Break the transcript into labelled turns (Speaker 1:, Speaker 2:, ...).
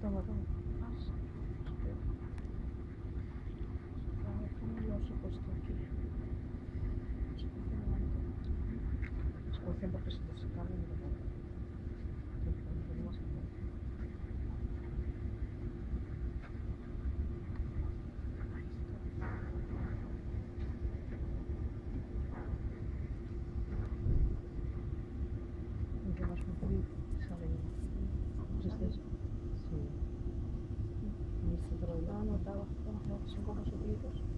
Speaker 1: Toma, toma. Όσο πως το εκεί. Σκοθήν porque se te sacan en el mundo. ¿Qué más me pedí? Sale. Sí. Y se te lo he anotado. Son como subidos.